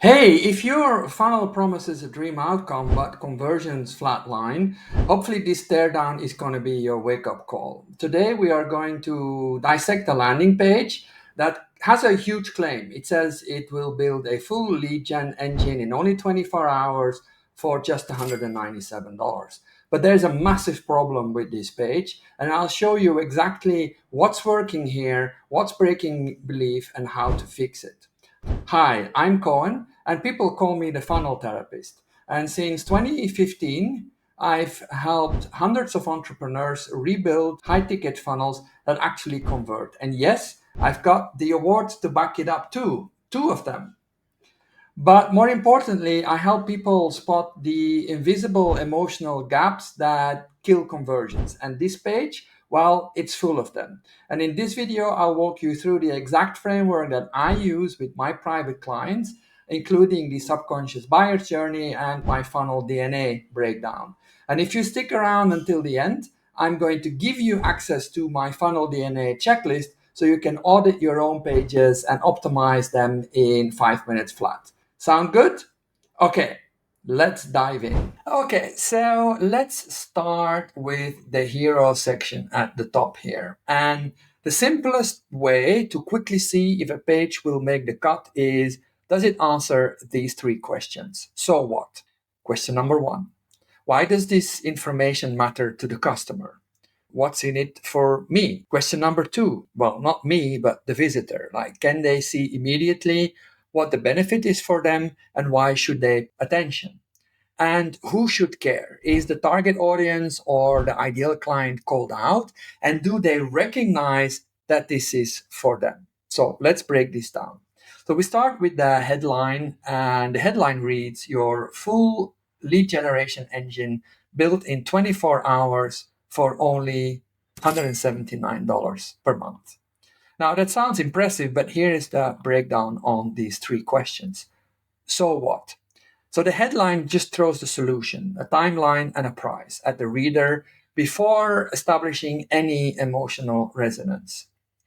Hey, if your funnel promises a dream outcome but conversions flatline, hopefully this teardown is going to be your wake up call. Today we are going to dissect a landing page that has a huge claim. It says it will build a full lead gen engine in only 24 hours for just $197. But there's a massive problem with this page, and I'll show you exactly what's working here, what's breaking belief, and how to fix it. Hi, I'm Cohen, and people call me the funnel therapist. And since 2015, I've helped hundreds of entrepreneurs rebuild high ticket funnels that actually convert. And yes, I've got the awards to back it up too, two of them. But more importantly, I help people spot the invisible emotional gaps that kill conversions. And this page, well, it's full of them. And in this video, I'll walk you through the exact framework that I use with my private clients, including the subconscious buyer's journey and my funnel DNA breakdown. And if you stick around until the end, I'm going to give you access to my funnel DNA checklist so you can audit your own pages and optimize them in 5 minutes flat. Sound good? Okay, let's dive in. Okay, so let's start with the hero section at the top here. And the simplest way to quickly see if a page will make the cut is, does it answer these three questions? So what? Question number one, why does this information matter to the customer? What's in it for me? Question number two, well, not me, but the visitor. Like, can they see immediately what the benefit is for them and why should they pay attention? And who should care? Is the target audience or the ideal client called out? And do they recognize that this is for them? So let's break this down. So we start with the headline, and the headline reads, your full lead generation engine built in 24 hours for only $179 per month. Now that sounds impressive, but here is the breakdown on these three questions. So what? So the headline just throws the solution, a timeline and a price at the reader before establishing any emotional resonance.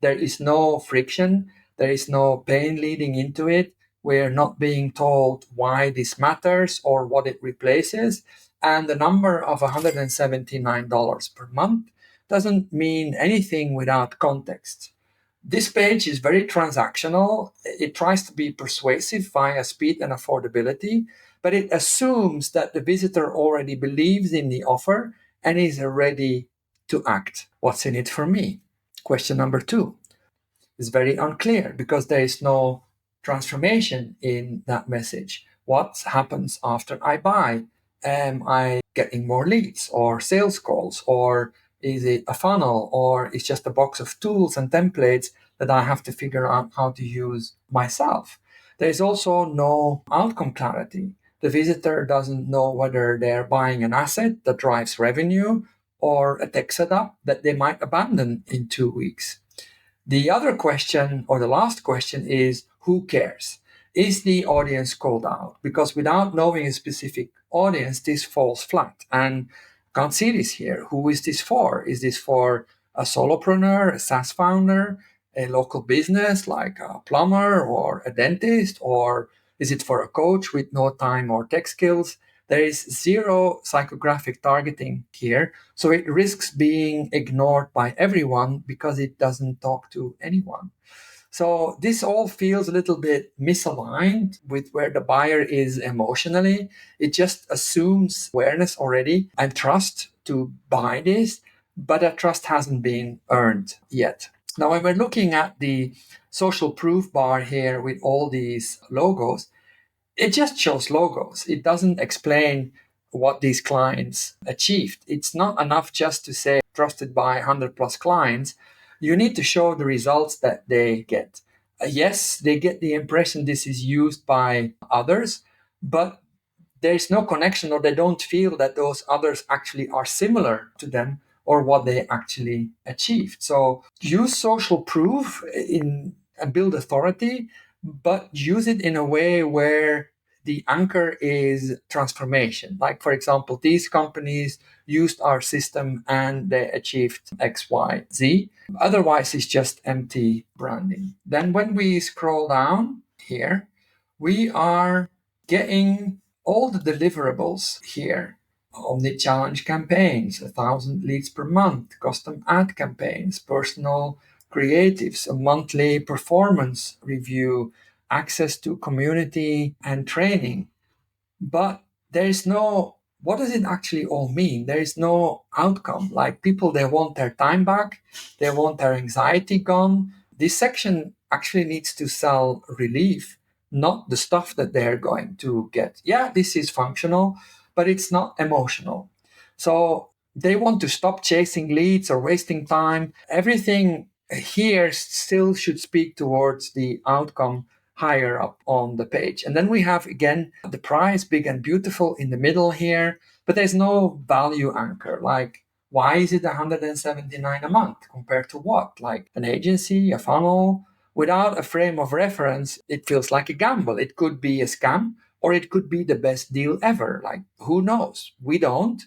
There is no friction, there is no pain leading into it. We're not being told why this matters or what it replaces. And the number of $179 per month doesn't mean anything without context. This page is very transactional. It tries to be persuasive via speed and affordability, but it assumes that the visitor already believes in the offer and is ready to act. What's in it for me? Question number two is very unclear because there is no transformation in that message. What happens after I buy? Am I getting more leads or sales calls, or is it a funnel, or is just a box of tools and templates that I have to figure out how to use myself? There is also no outcome clarity. The visitor doesn't know whether they're buying an asset that drives revenue or a tech setup that they might abandon in 2 weeks. The other question, or the last question, is who cares? Is the audience called out? Because without knowing a specific audience, this falls flat. And can't see this here. Who is this for? Is this for a solopreneur, a SaaS founder, a local business like a plumber or a dentist? Or is it for a coach with no time or tech skills? There is zero psychographic targeting here, so it risks being ignored by everyone because it doesn't talk to anyone. So this all feels a little bit misaligned with where the buyer is emotionally. It just assumes awareness already and trust to buy this, but that trust hasn't been earned yet. Now, when we're looking at the social proof bar here with all these logos, it just shows logos. It doesn't explain what these clients achieved. It's not enough just to say trusted by 100 plus clients. You need to show the results that they get. Yes, they get the impression this is used by others, but there's no connection, or they don't feel that those others actually are similar to them or what they actually achieved. So use social proof in and build authority, but use it in a way where the anchor is transformation. Like, for example, these companies used our system and they achieved X, Y, Z. Otherwise, it's just empty branding. Then when we scroll down here, we are getting all the deliverables here. Omni-challenge campaigns, 1,000 leads per month, custom ad campaigns, personal creatives, a monthly performance review, access to community and training. But there is no, what does it actually all mean? There is no outcome. Like people, they want their time back, they want their anxiety gone. This section actually needs to sell relief, not the stuff that they're going to get. Yeah, this is functional, but it's not emotional. So they want to stop chasing leads or wasting time. Everything here still should speak towards the outcome higher up on the page. And then we have again the price, big and beautiful, in the middle here, but there's no value anchor. Like, why is it 179 a month compared to what? Like an agency, a funnel? Without a frame of reference, it feels like a gamble. It could be a scam or it could be the best deal ever. Like, who knows? We don't.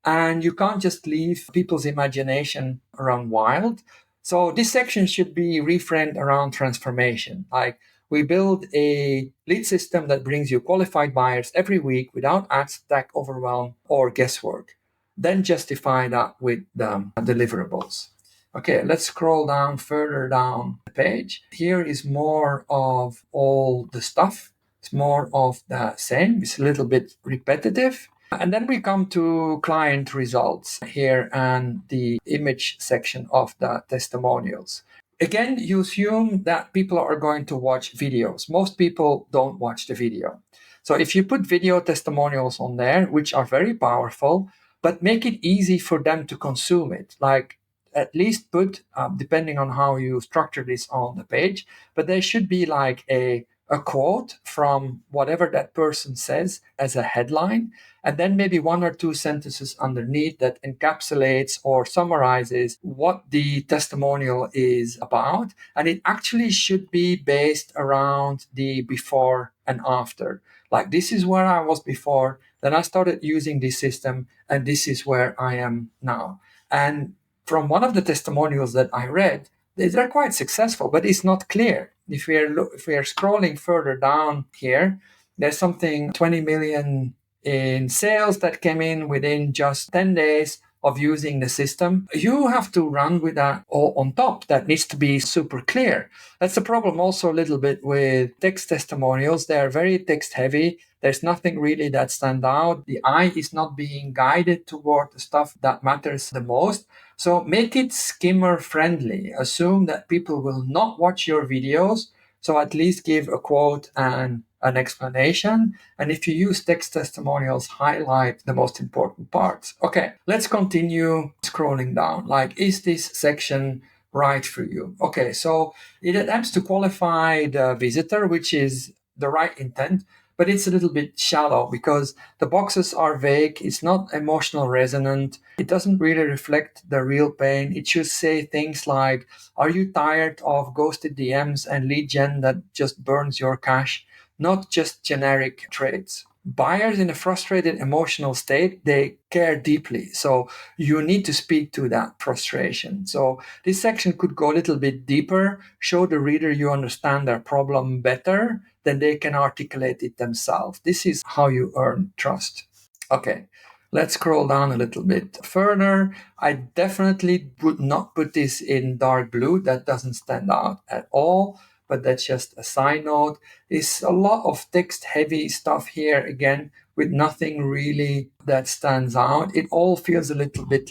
And you can't just leave people's imagination run wild. So this section should be reframed around transformation. Like, we build a lead system that brings you qualified buyers every week without ad stack overwhelm or guesswork. Then justify that with the deliverables. Okay, let's scroll down further down the page. Here is more of all the stuff. It's more of the same. It's a little bit repetitive. And then we come to client results here and the image section of the testimonials. Again, you assume that people are going to watch videos. Most people don't watch the video. So if you put video testimonials on there, which are very powerful, but make it easy for them to consume it. Like, at least put, depending on how you structure this on the page, but there should be like a quote from whatever that person says as a headline, and then maybe one or two sentences underneath that encapsulates or summarizes what the testimonial is about. And it actually should be based around the before and after. Like, this is where I was before, then I started using this system, and this is where I am now. And from one of the testimonials that I read, they're quite successful, but it's not clear. If we are scrolling further down here, there's something 20 million in sales that came in within just 10 days of using the system. You have to run with that all on top. That needs to be super clear. That's the problem also a little bit with text testimonials. They're very text heavy. There's nothing really that stands out. The eye is not being guided toward the stuff that matters the most. So make it skimmer friendly. Assume that people will not watch your videos. So at least give a quote and an explanation. And if you use text testimonials, highlight the most important parts. Okay, let's continue scrolling down. Like, is this section right for you? Okay, so it attempts to qualify the visitor, which is the right intent, but it's a little bit shallow because the boxes are vague. It's not emotional resonant. It doesn't really reflect the real pain. It should say things like, are you tired of ghosted DMs and lead gen that just burns your cash? Not just generic traits. Buyers in a frustrated emotional state, they care deeply. So you need to speak to that frustration. So this section could go a little bit deeper, show the reader you understand their problem better than they can articulate it themselves. This is how you earn trust. Okay, let's scroll down a little bit further. I definitely would not put this in dark blue. That doesn't stand out at all, but that's just a side note. It's a lot of text heavy stuff here again, with nothing really that stands out. It all feels a little bit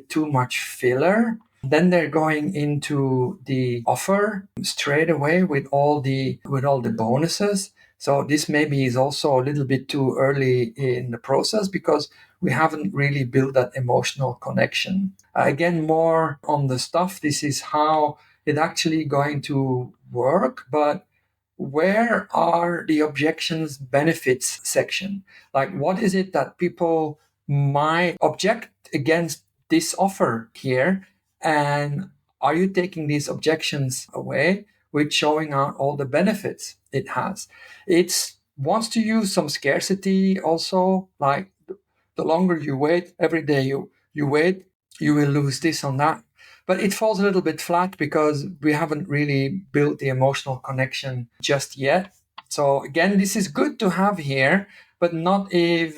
too much filler. Then they're going into the offer straight away with all the bonuses. So this maybe is also a little bit too early in the process because we haven't really built that emotional connection. Again, more on the stuff. This is how it actually going to work, but where are the objections benefits section? Like, what is it that people might object against this offer here? And are you taking these objections away with showing out all the benefits it has? It wants to use some scarcity also, like the longer you wait, every day you wait, you will lose this on that. But it falls a little bit flat because we haven't really built the emotional connection just yet. So again, this is good to have here, but not if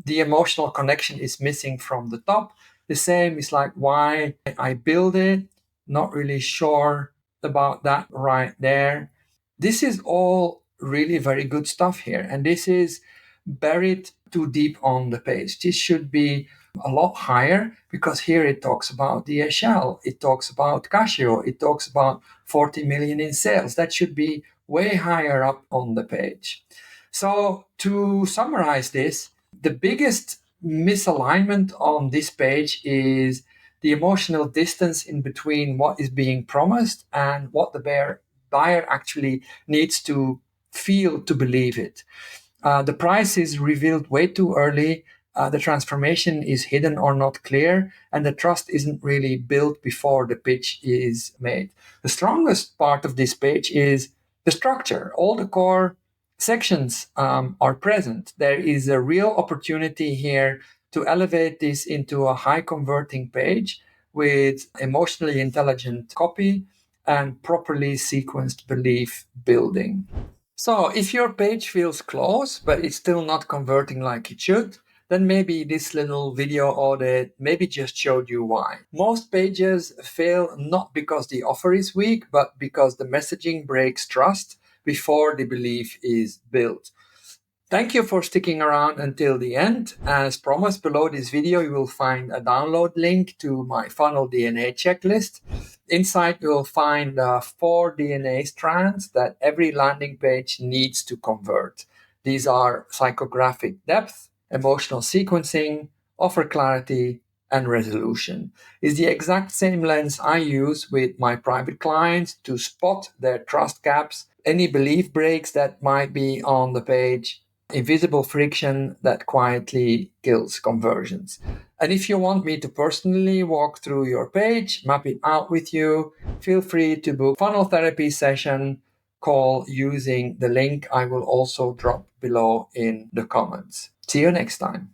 the emotional connection is missing from the top. The same is like why I build it, not really sure about that right there. This is all really very good stuff here, and this is buried too deep on the page. This should be a lot higher, because here it talks about DHL, it talks about Casio, it talks about 40 million in sales. That should be way higher up on the page. So to summarize this, the biggest misalignment on this page is the emotional distance in between what is being promised and what the buyer actually needs to feel to believe it. The price is revealed way too early. The transformation is hidden or not clear, and the trust isn't really built before the pitch is made. The strongest part of this page is the structure. All the core sections are present. There is a real opportunity here to elevate this into a high converting page with emotionally intelligent copy and properly sequenced belief building. So if your page feels close, but it's still not converting like it should, then maybe this little video audit maybe just showed you why. Most pages fail not because the offer is weak, but because the messaging breaks trust before the belief is built. Thank you for sticking around until the end. As promised, below this video, you will find a download link to my funnel DNA checklist. Inside, you will find 4 DNA strands that every landing page needs to convert. These are psychographic depth, emotional sequencing, offer clarity, and resolution. It's the exact same lens I use with my private clients to spot their trust gaps, any belief breaks that might be on the page, invisible friction that quietly kills conversions. And if you want me to personally walk through your page, map it out with you, feel free to book funnel therapy session call using the link I will also drop below in the comments. See you next time.